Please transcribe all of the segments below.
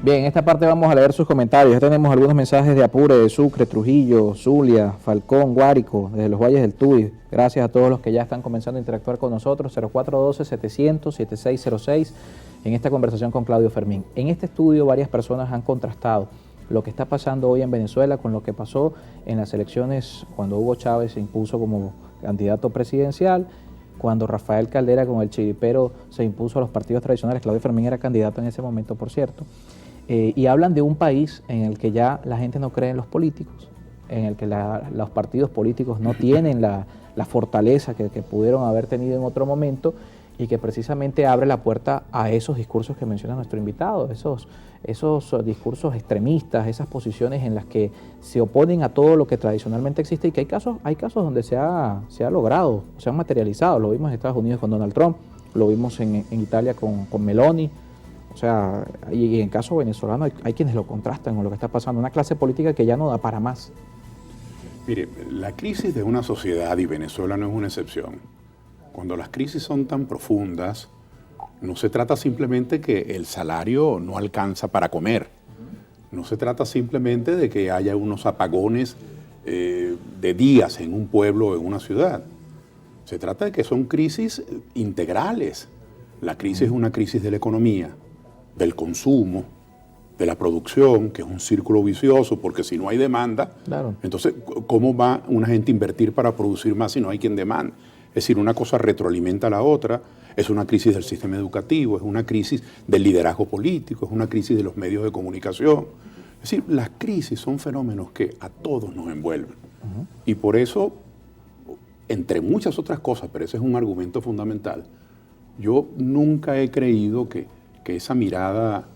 Bien, en esta parte vamos a leer sus comentarios. Ya tenemos algunos mensajes de Apure, de Sucre, Trujillo, Zulia, Falcón, Guárico, desde los Valles del Tuy. Gracias a todos los que ya están comenzando a interactuar con nosotros. 0412-700-7606 en esta conversación con Claudio Fermín. En este estudio varias personas han contrastado lo que está pasando hoy en Venezuela con lo que pasó en las elecciones cuando Hugo Chávez se impuso como candidato presidencial, cuando Rafael Caldera con el chiripero se impuso a los partidos tradicionales. Claudio Fermín era candidato en ese momento, por cierto. Y hablan de un país en el que ya la gente no cree en los políticos, en el que los partidos políticos no tienen la fortaleza que pudieron haber tenido en otro momento, y que precisamente abre la puerta a esos discursos que menciona nuestro invitado, esos discursos extremistas, esas posiciones en las que se oponen a todo lo que tradicionalmente existe, y que hay casos donde se ha logrado, se han materializado. Lo vimos en Estados Unidos con Donald Trump, lo vimos en Italia con Meloni. O sea, y en caso venezolano hay quienes lo contrastan con lo que está pasando, una clase política que ya no da para más. Mire, la crisis de una sociedad, y Venezuela no es una excepción, cuando las crisis son tan profundas, no se trata simplemente que el salario no alcanza para comer, no se trata simplemente de que haya unos apagones de días en un pueblo o en una ciudad, se trata de que son crisis integrales. La crisis es una crisis de la economía, del consumo, de la producción, que es un círculo vicioso, porque si no hay demanda, claro, entonces ¿cómo va una gente a invertir para producir más si no hay quien demanda? Es decir, una cosa retroalimenta a la otra. Es una crisis del sistema educativo, es una crisis del liderazgo político, es una crisis de los medios de comunicación. Es decir, las crisis son fenómenos que a todos nos envuelven. Y por eso, entre muchas otras cosas, pero ese es un argumento fundamental, yo nunca he creído que esa mirada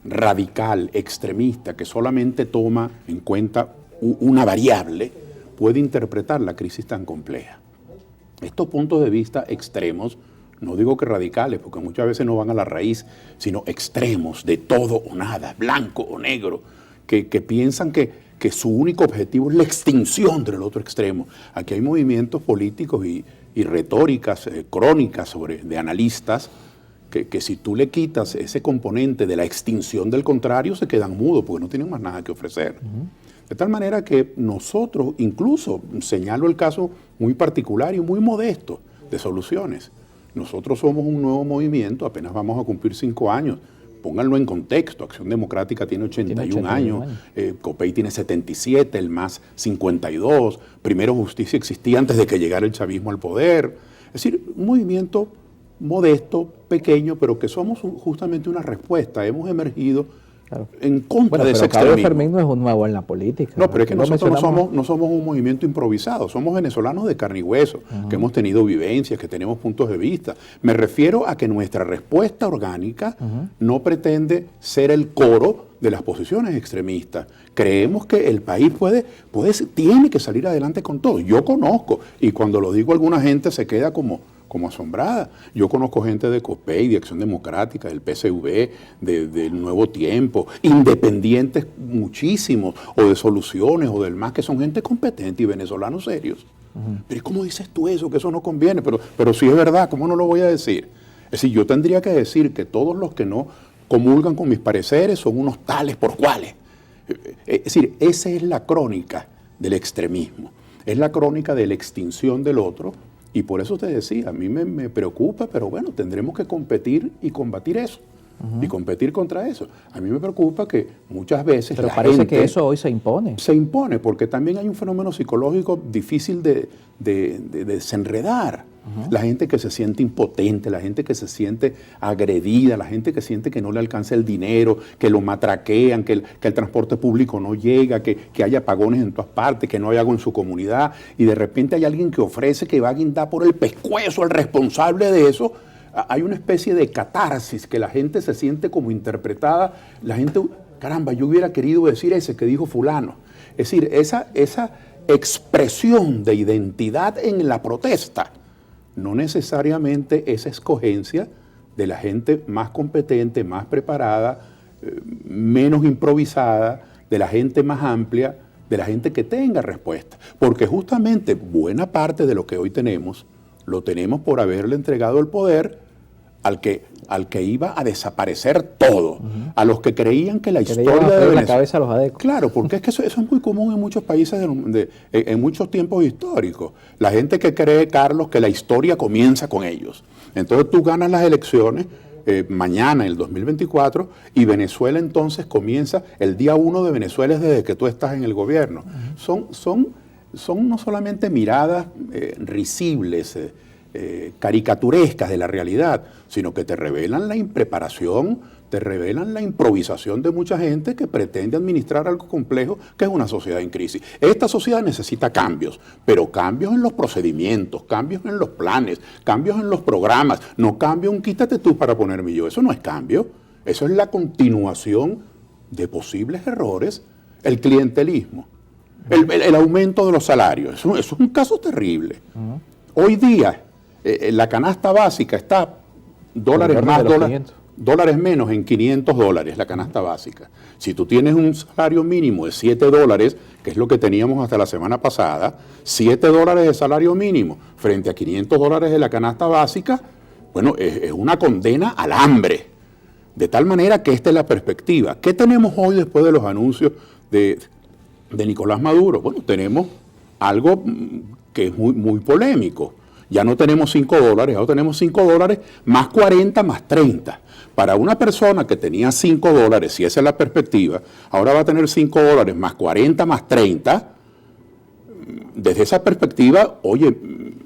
radical, extremista, que solamente toma en cuenta una variable, puede interpretar la crisis tan compleja. Estos puntos de vista extremos, no digo que radicales, porque muchas veces no van a la raíz, sino extremos, de todo o nada, blanco o negro, que piensan que su único objetivo es la extinción del otro extremo. Aquí hay movimientos políticos y retóricas crónicas de analistas que si tú le quitas ese componente de la extinción del contrario, se quedan mudos porque no tienen más nada que ofrecer. De tal manera que nosotros, incluso señalo el caso muy particular y muy modesto de Soluciones. Nosotros somos un nuevo movimiento, apenas vamos a cumplir 5 años. Pónganlo en contexto, Acción Democrática tiene 81 años, COPEI tiene 77, el MAS 52, Primero Justicia existía antes de que llegara el chavismo al poder. Es decir, un movimiento modesto, pequeño, pero que somos justamente una respuesta. Hemos emergido en contra de ese extremismo. Claudio Fermín no es un nuevo en la política. No, pero es que nosotros no somos un movimiento improvisado, somos venezolanos de carne y hueso, que hemos tenido vivencias, que tenemos puntos de vista. Me refiero a que nuestra respuesta orgánica no pretende ser el coro de las posiciones extremistas. Creemos que el país tiene que salir adelante con todo. Yo conozco, y cuando lo digo alguna gente se queda como asombrada. Yo conozco gente de COPEI, de Acción Democrática, del PSV, del Nuevo Tiempo, independientes muchísimos, o de Soluciones, o del MAS, que son gente competente y venezolanos serios. Pero ¿cómo dices tú eso? Que eso no conviene. Pero si es verdad, ¿cómo no lo voy a decir? Es decir, yo tendría que decir que todos los que no comulgan con mis pareceres son unos tales por cuales. Es decir, esa es la crónica del extremismo. Es la crónica de la extinción del otro. Y por eso te decía, a mí me preocupa, pero bueno, tendremos que competir y combatir eso. Y competir contra eso. A mí me preocupa que muchas veces pero parece que eso hoy se impone. Se impone, porque también hay un fenómeno psicológico difícil de desenredar. La gente que se siente impotente, la gente que se siente agredida, la gente que siente que no le alcanza el dinero, que lo matraquean, que el transporte público no llega, que hay apagones en todas partes, que no hay agua en su comunidad, y de repente hay alguien que ofrece que va a guindar por el pescuezo al responsable de eso. Hay una especie de catarsis que la gente se siente como interpretada. La gente, caramba, yo hubiera querido decir ese que dijo fulano. Es decir, esa expresión de identidad en la protesta no necesariamente es escogencia de la gente más competente, más preparada, menos improvisada, de la gente más amplia, de la gente que tenga respuesta. Porque justamente buena parte de lo que hoy tenemos, lo tenemos por haberle entregado el poder al que al que iba a desaparecer todo, a los que creían que la historia de Venezuela, la Venezuela... cabeza a los adecos. Claro, porque es que eso es muy común en muchos países, en muchos tiempos históricos. La gente que cree, Carlos, que la historia comienza con ellos. Entonces tú ganas las elecciones mañana, el 2024, y Venezuela entonces comienza, el día 1 de Venezuela es desde que tú estás en el gobierno. Son no solamente miradas risibles, caricaturescas de la realidad, sino que te revelan la impreparación, te revelan la improvisación de mucha gente que pretende administrar algo complejo que es una sociedad en crisis. Esta sociedad necesita cambios, pero cambios en los procedimientos, cambios en los planes, cambios en los programas, no cambio un quítate tú para ponerme yo. Eso no es cambio, eso es la continuación de posibles errores, el clientelismo, el aumento de los salarios. Eso es un caso terrible. Hoy día, la canasta básica está dólares menos en $500 la canasta básica. Si tú tienes un salario mínimo de $7, que es lo que teníamos hasta la semana pasada, $7 de salario mínimo frente a $500 de la canasta básica, bueno, es una condena al hambre. De tal manera que esta es la perspectiva. ¿Qué tenemos hoy después de los anuncios de Nicolás Maduro? Bueno, tenemos algo que es muy polémico. Ya no tenemos $5, ahora tenemos $5 más 40 más 30. Para una persona que tenía $5, si esa es la perspectiva, ahora va a tener $5 más 40 más 30. Desde esa perspectiva, oye,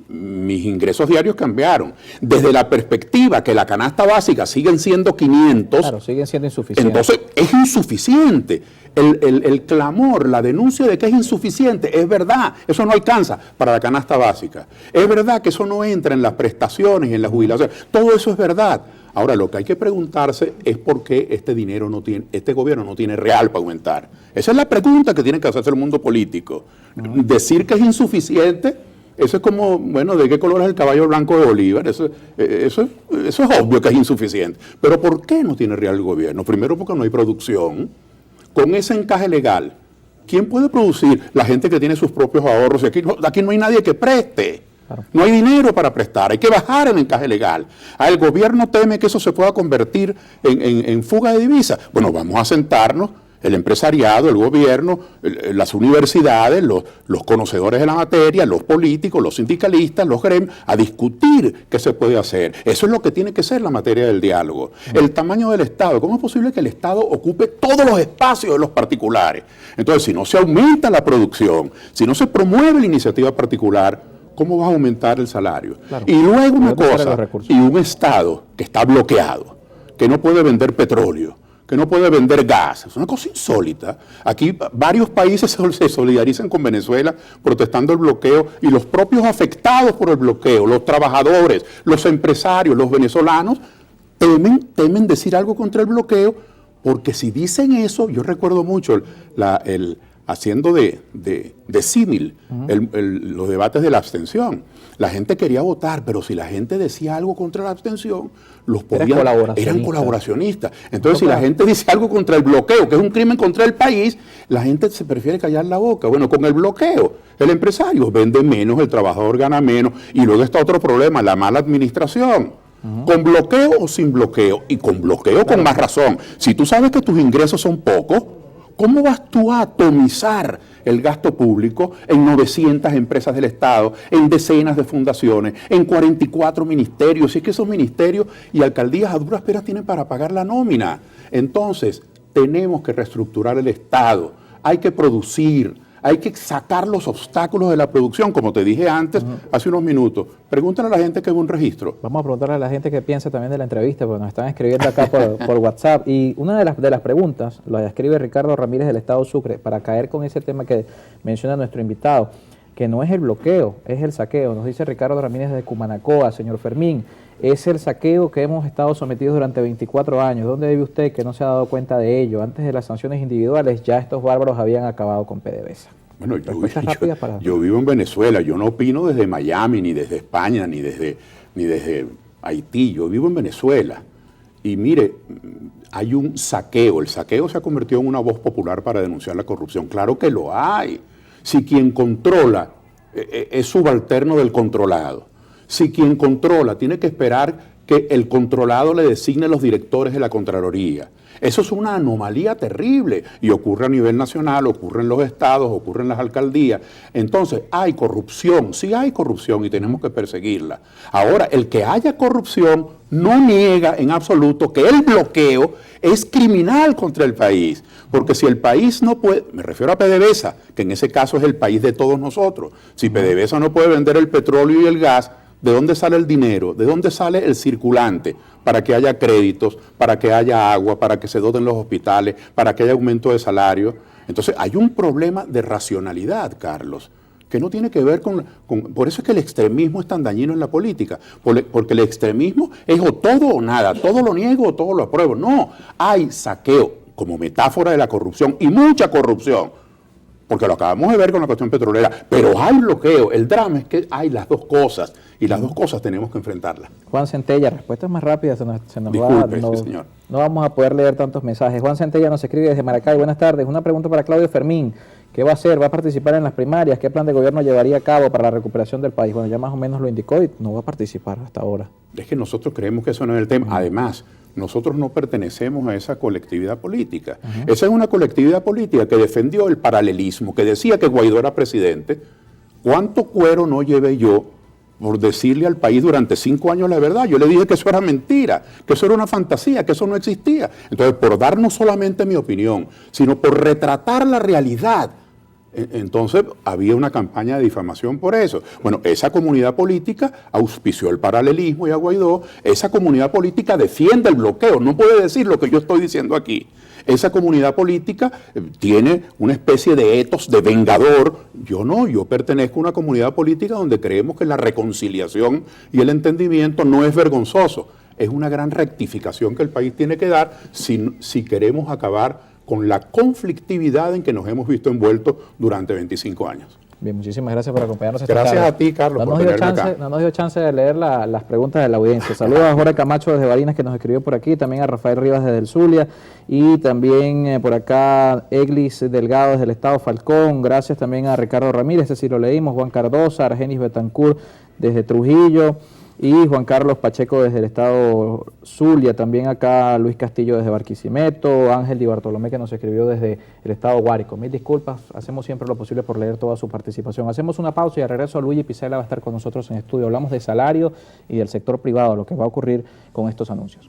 mis ingresos diarios cambiaron. Desde la perspectiva que la canasta básica siguen siendo 500. Claro, siguen siendo insuficientes. Entonces, es insuficiente. El clamor, la denuncia de que es insuficiente, es verdad, eso no alcanza para la canasta básica. Es verdad que eso no entra en las prestaciones, en las jubilaciones. Todo eso es verdad. Ahora, lo que hay que preguntarse es por qué este gobierno no tiene real para aumentar. Esa es la pregunta que tiene que hacerse el mundo político. Decir que es insuficiente, eso es como, bueno, ¿de qué color es el caballo blanco de Bolívar? Eso es obvio que es insuficiente. Pero ¿por qué no tiene real el gobierno? Primero porque no hay producción. Con ese encaje legal, ¿quién puede producir? La gente que tiene sus propios ahorros. Y aquí no hay nadie que preste. Claro. No hay dinero para prestar, hay que bajar el encaje legal. El gobierno teme que eso se pueda convertir en fuga de divisas. Bueno, vamos a sentarnos, el empresariado, el gobierno, las universidades, los conocedores de la materia, los políticos, los sindicalistas, los gremios, a discutir qué se puede hacer. Eso es lo que tiene que ser la materia del diálogo. El tamaño del Estado. ¿Cómo es posible que el Estado ocupe todos los espacios de los particulares? Entonces, si no se aumenta la producción, si no se promueve la iniciativa particular, ¿cómo va a aumentar el salario? Claro. Y luego una cosa, y un Estado que está bloqueado, que no puede vender petróleo, que no puede vender gas. Es una cosa insólita. Aquí varios países se solidarizan con Venezuela protestando el bloqueo y los propios afectados por el bloqueo, los trabajadores, los empresarios, los venezolanos, temen decir algo contra el bloqueo, porque si dicen eso, yo recuerdo mucho haciendo de símil los debates de la abstención. La gente quería votar, pero si la gente decía algo contra la abstención, eran colaboracionistas. Entonces, si la gente dice algo contra el bloqueo, que es un crimen contra el país, la gente se prefiere callar la boca. Bueno, con el bloqueo, el empresario vende menos, el trabajador gana menos, y luego está otro problema, la mala administración. ¿Con bloqueo o sin bloqueo? Y con bloqueo con más razón. Si tú sabes que tus ingresos son pocos, ¿cómo vas tú a atomizar el gasto público en 900 empresas del Estado, en decenas de fundaciones, en 44 ministerios? Si es que esos ministerios y alcaldías a duras penas tienen para pagar la nómina. Entonces, tenemos que reestructurar el Estado, hay que producir, hay que sacar los obstáculos de la producción, como te dije antes, hace unos minutos. Pregúntale a la gente que ve un registro. Vamos a preguntarle a la gente que piensa también de la entrevista, porque nos están escribiendo acá por WhatsApp. Y una de las preguntas, la escribe Ricardo Ramírez del Estado Sucre, para caer con ese tema que menciona nuestro invitado, que no es el bloqueo, es el saqueo. Nos dice Ricardo Ramírez de Cumanacoa, señor Fermín, es el saqueo que hemos estado sometidos durante 24 años. ¿Dónde vive usted que no se ha dado cuenta de ello? Antes de las sanciones individuales, ya estos bárbaros habían acabado con PDVSA. Bueno, yo vivo en Venezuela, yo no opino desde Miami, ni desde España, ni desde Haití, yo vivo en Venezuela. Y mire, hay un saqueo, el saqueo se ha convertido en una voz popular para denunciar la corrupción. Claro que lo hay. Si quien controla es subalterno del controlado, si quien controla tiene que esperar que el controlado le designe los directores de la Contraloría. Eso es una anomalía terrible y ocurre a nivel nacional, ocurre en los estados, ocurre en las alcaldías. Entonces, hay corrupción, sí hay corrupción y tenemos que perseguirla. Ahora, el que haya corrupción no niega en absoluto que el bloqueo es criminal contra el país, porque si el país no puede, me refiero a PDVSA, que en ese caso es el país de todos nosotros, si PDVSA no puede vender el petróleo y el gas, ¿de dónde sale el dinero? ¿De dónde sale el circulante? Para que haya créditos, para que haya agua, para que se doten los hospitales, para que haya aumento de salario. Entonces hay un problema de racionalidad, Carlos, que no tiene que ver con... Por eso es que el extremismo es tan dañino en la política, porque el extremismo es o todo o nada, todo lo niego o todo lo apruebo. No, hay saqueo como metáfora de la corrupción y mucha corrupción, porque lo acabamos de ver con la cuestión petrolera, pero hay bloqueo. El drama es que hay las dos cosas, y las dos cosas tenemos que enfrentarlas. Juan Centella, respuestas más rápidas, se nos Disculpe, va, sí, señor. No vamos a poder leer tantos mensajes. Juan Centella nos escribe desde Maracay, buenas tardes, una pregunta para Claudio Fermín, ¿qué va a hacer? ¿Va a participar en las primarias? ¿Qué plan de gobierno llevaría a cabo para la recuperación del país? Bueno, ya más o menos lo indicó y no va a participar hasta ahora. Es que nosotros creemos que eso no es el tema. Además, nosotros no pertenecemos a esa colectividad política. Esa es una colectividad política que defendió el paralelismo, que decía que Guaidó era presidente. ¿Cuánto cuero no llevé yo por decirle al país durante 5 años la verdad? Yo le dije que eso era mentira, que eso era una fantasía, que eso no existía. Entonces, por dar no solamente mi opinión, sino por retratar la realidad, entonces había una campaña de difamación por eso. Bueno, esa comunidad política auspició el paralelismo y a Guaidó. Esa comunidad política defiende el bloqueo, no puede decir lo que yo estoy diciendo aquí. Esa comunidad política tiene una especie de etos de vengador. Yo no, yo pertenezco a una comunidad política donde creemos que la reconciliación y el entendimiento no es vergonzoso. Es una gran rectificación que el país tiene que dar si queremos acabar con la conflictividad en que nos hemos visto envueltos durante 25 años. Bien, muchísimas gracias por acompañarnos. Gracias a ti, Carlos, por tenerme acá. No nos dio chance de leer las preguntas de la audiencia. Saludos a Jorge Camacho desde Barinas, que nos escribió por aquí, también a Rafael Rivas desde el Zulia, y también por acá Eglis Delgado desde el Estado Falcón. Gracias también a Ricardo Ramírez, este sí lo leímos, Juan Cardosa, Argenis Betancourt desde Trujillo, y Juan Carlos Pacheco desde el estado Zulia, también acá Luis Castillo desde Barquisimeto, Ángel Di Bartolomé que nos escribió desde el estado Guárico. Mil disculpas, hacemos siempre lo posible por leer toda su participación. Hacemos una pausa y al regreso Luigi Picela va a estar con nosotros en estudio. Hablamos de salario y del sector privado, lo que va a ocurrir con estos anuncios.